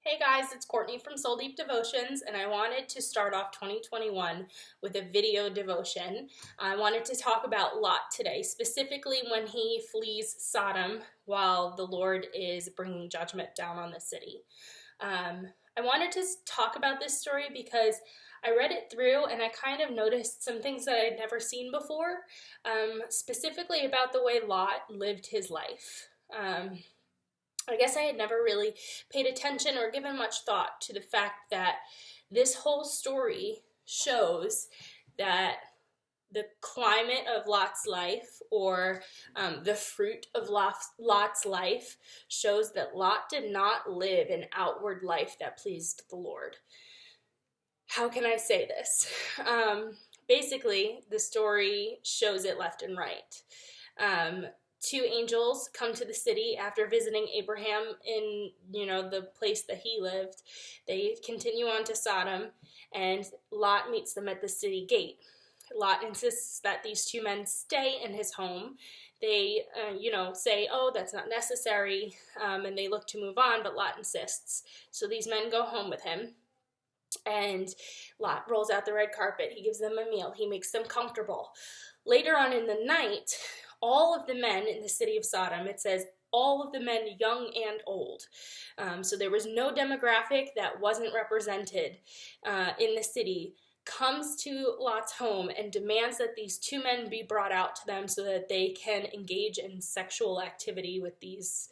Hey guys, it's Courtney from Soul Deep Devotions, and I wanted to start off 2021 with a video devotion. I wanted to talk about Lot today, specifically when he flees Sodom while the Lord is bringing judgment down on the city. I wanted to talk about this story because I read it through and I kind of noticed some things that I'd never seen before, specifically about the way Lot lived his life. I guess I had never really paid attention or given much thought to the fact that this whole story shows that the climate of Lot's life, or the fruit of Lot's life, shows that Lot did not live an outward life that pleased the Lord. How can I say this? Basically, the story shows it left and right. Two angels come to the city after visiting Abraham in, the place that he lived. They continue on to Sodom, and Lot meets them at the city gate. Lot insists that these two men stay in his home. They, say, oh, that's not necessary, and they look to move on, but Lot insists. So these men go home with him, and Lot rolls out the red carpet. He gives them a meal. He makes them comfortable. Later on in the night, all of the men in the city of Sodom, it says all of the men, young and old. So there was no demographic that wasn't represented in the city, comes to Lot's home and demands that these two men be brought out to them so that they can engage in sexual activity with these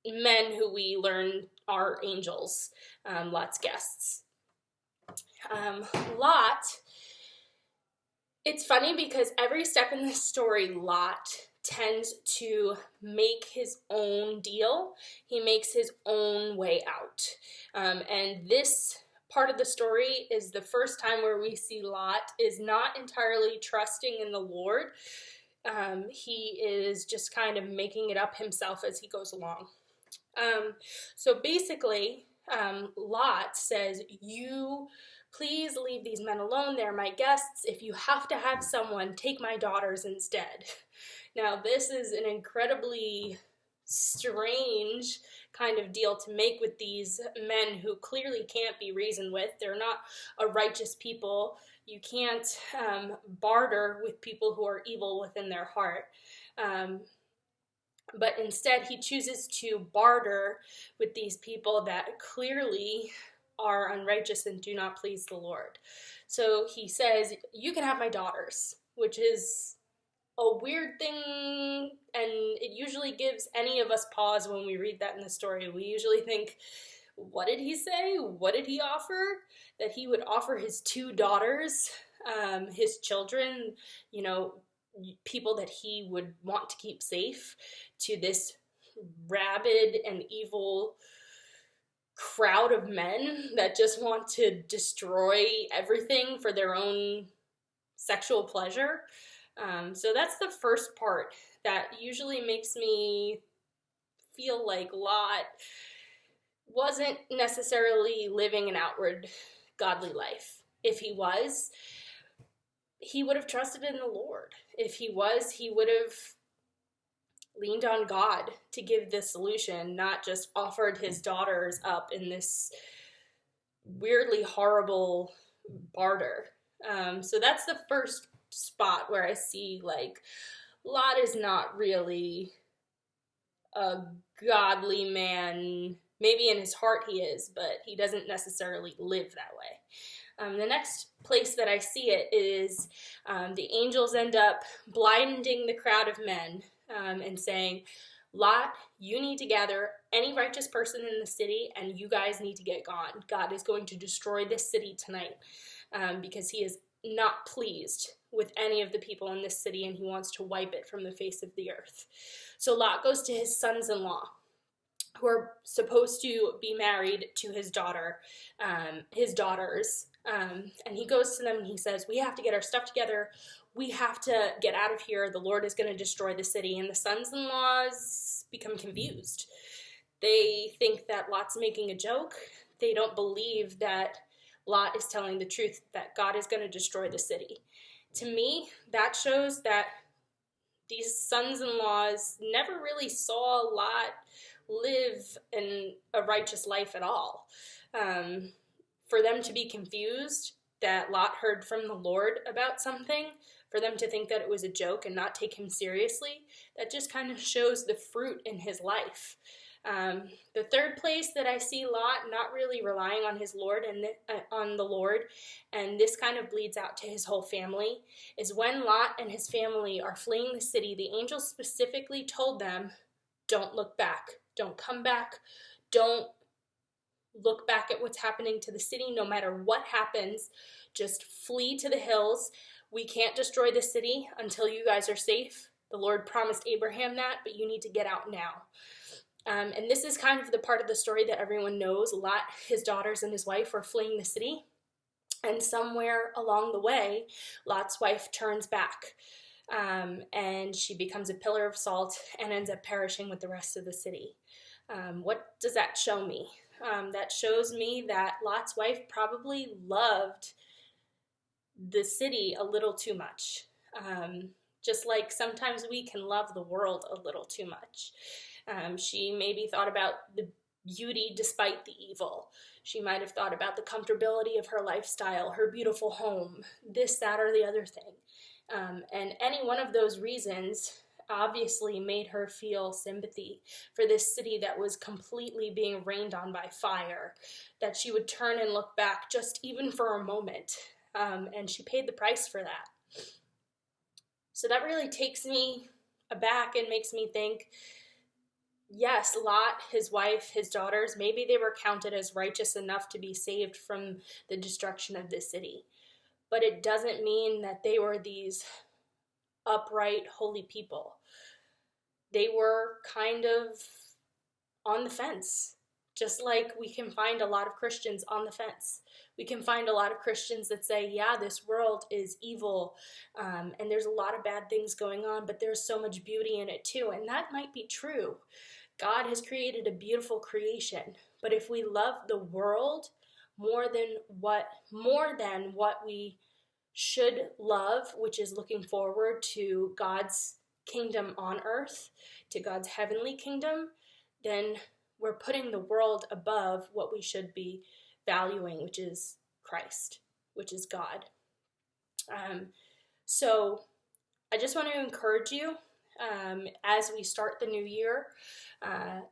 men who we learn are angels, Lot's guests. Lot... It's funny because every step in this story, Lot tends to make his own deal. He makes his own way out. And this part of the story is the first time where we see Lot is not entirely trusting in the Lord. He is just kind of making it up himself as he goes along. So basically, Lot says, please leave these men alone. They're my guests. If you have to have someone, take my daughters instead. Now, this is an incredibly strange kind of deal to make with these men who clearly can't be reasoned with. They're not a righteous people. You can't barter with people who are evil within their heart. But instead, he chooses to barter with these people that clearly are unrighteous and do not please the Lord. So he says, you can have my daughters, which is a weird thing, and it usually gives any of us pause when we read that in the story. We usually think, what did he say? What did he offer? That he would offer his two daughters, his children, people that he would want to keep safe, to this rabid and evil crowd of men that just want to destroy everything for their own sexual pleasure. So that's the first part that usually makes me feel like Lot wasn't necessarily living an outward godly life. If he was, he would have trusted in the Lord. If he was, he would have leaned on God to give the solution, not just offered his daughters up in this weirdly horrible barter. So that's the first spot where I see, Lot is not really a godly man. Maybe in his heart he is, but he doesn't necessarily live that way. The next place that I see it is the angels end up blinding the crowd of men and saying, Lot, you need to gather any righteous person in the city and you guys need to get gone. God is going to destroy this city tonight because he is not pleased with any of the people in this city and he wants to wipe it from the face of the earth. So Lot goes to his sons-in-law, who are supposed to be married to his daughters, and he goes to them and he says, we have to get our stuff together. We have to get out of here. The Lord is going to destroy the city. And the sons-in-laws become confused. They think that Lot's making a joke. They don't believe that Lot is telling the truth, that God is going to destroy the city. To me, that shows that these sons-in-laws never really saw Lot live a righteous life at all. For them to be confused that Lot heard from the Lord about something, for them to think that it was a joke and not take him seriously, that just kind of shows the fruit in his life. The third place that I see Lot not really relying on his Lord and on the Lord, and this kind of bleeds out to his whole family, is when Lot and his family are fleeing the city. The angel specifically told them, don't look back, don't come back, don't look back at what's happening to the city. No matter what happens, just flee to the hills. We can't destroy the city until you guys are safe. The Lord promised Abraham that, but you need to get out now. And this is kind of the part of the story that everyone knows. Lot, his daughters, and his wife were fleeing the city. And somewhere along the way, Lot's wife turns back. And she becomes a pillar of salt and ends up perishing with the rest of the city. What does that show me? That shows me that Lot's wife probably loved the city a little too much. Just like sometimes we can love the world a little too much. She maybe thought about the beauty despite the evil. She might have thought about the comfortability of her lifestyle, her beautiful home, this, that, or the other thing. And any one of those reasons obviously made her feel sympathy for this city that was completely being rained on by fire, that she would turn and look back just even for a moment. And she paid the price for that. So that really takes me aback and makes me think, yes, Lot, his wife, his daughters, maybe they were counted as righteous enough to be saved from the destruction of this city. But it doesn't mean that they were these upright, holy people. They were kind of on the fence, just like we can find a lot of Christians on the fence. We can find a lot of Christians that say, yeah, this world is evil, and there's a lot of bad things going on, but there's so much beauty in it too. And that might be true. God has created a beautiful creation, but if we love the world more than what we should love, which is looking forward to God's kingdom on earth, to God's heavenly kingdom, then we're putting the world above what we should be valuing, which is Christ, which is God. So I just want to encourage you as we start the new year.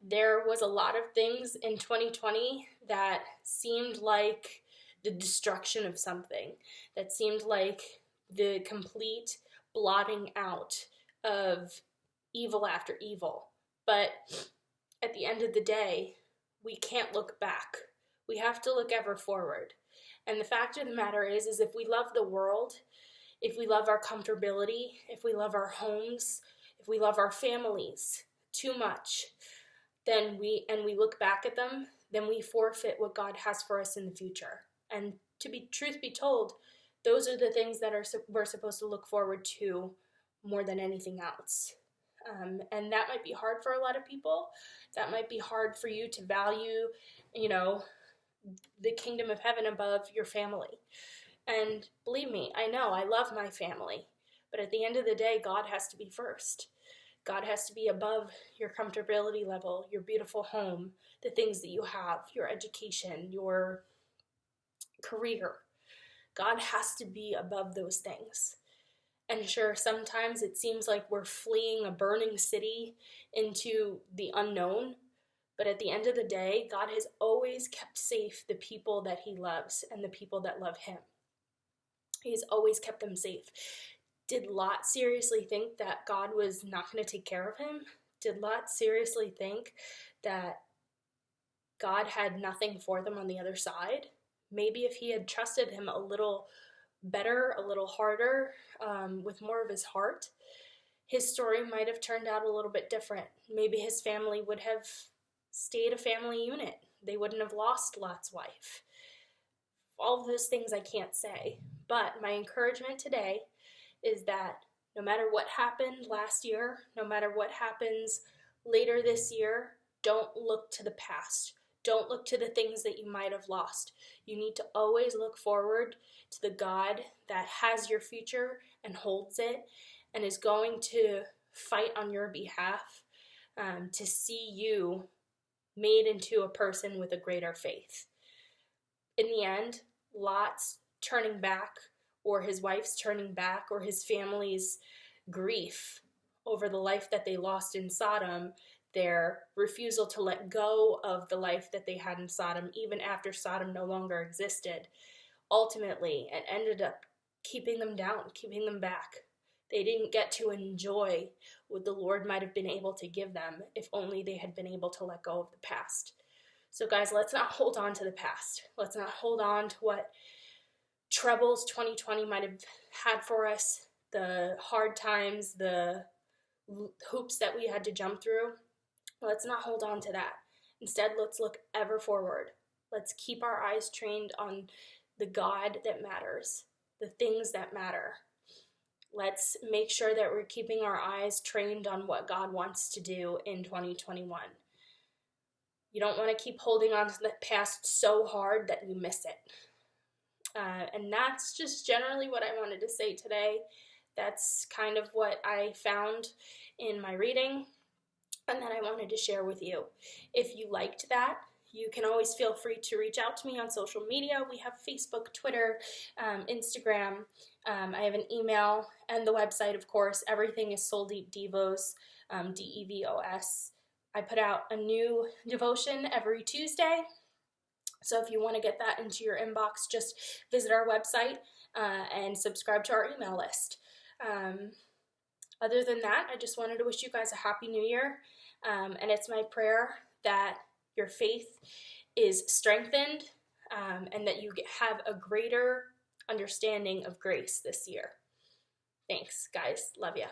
There was a lot of things in 2020 that seemed like the destruction of something, that seemed like the complete blotting out of evil after evil. But at the end of the day, we can't look back. We have to look ever forward. And the fact of the matter is if we love the world, if we love our comfortability, if we love our homes, if we love our families too much, then we look back at them, then we forfeit what God has for us in the future. And truth be told, those are the things that we're supposed to look forward to more than anything else. And that might be hard for a lot of people. That might be hard for you to value, the kingdom of heaven above your family. And believe me, I know, I love my family. But at the end of the day, God has to be first. God has to be above your comfortability level, your beautiful home, the things that you have, your education, your career. God has to be above those things. And sure, sometimes it seems like we're fleeing a burning city into the unknown. But at the end of the day, God has always kept safe the people that he loves and the people that love him. He's always kept them safe. Did Lot seriously think that God was not going to take care of him? Did Lot seriously think that God had nothing for them on the other side? Maybe if he had trusted him a little better, a little harder, with more of his heart, his story might have turned out a little bit different. Maybe his family would have stayed a family unit. They wouldn't have lost Lot's wife. All of those things I can't say. But my encouragement today is that no matter what happened last year, no matter what happens later this year, don't look to the past. Don't look to the things that you might have lost. You need to always look forward to the God that has your future and holds it and is going to fight on your behalf to see you made into a person with a greater faith. In the end, Lot's turning back, or his wife's turning back, or his family's grief over the life that they lost in Sodom, their refusal to let go of the life that they had in Sodom, even after Sodom no longer existed, ultimately, it ended up keeping them down, keeping them back. They didn't get to enjoy what the Lord might have been able to give them if only they had been able to let go of the past. So guys, let's not hold on to the past. Let's not hold on to what troubles 2020 might have had for us, the hard times, the hoops that we had to jump through. Let's not hold on to that. Instead, let's look ever forward. Let's keep our eyes trained on the God that matters, the things that matter. Let's make sure that we're keeping our eyes trained on what God wants to do in 2021. You don't want to keep holding on to the past so hard that you miss it. And that's just generally what I wanted to say today. That's kind of what I found in my reading and that I wanted to share with you. If you liked that, you can always feel free to reach out to me on social media. We have Facebook, Twitter, Instagram. I have an email and the website, of course. Everything is Soul Deep Devos, Devos. I put out a new devotion every Tuesday. So if you want to get that into your inbox, just visit our website and subscribe to our email list. Other than that, I just wanted to wish you guys a Happy New Year. And it's my prayer that your faith is strengthened and that you have a greater understanding of grace this year. Thanks, guys. Love ya.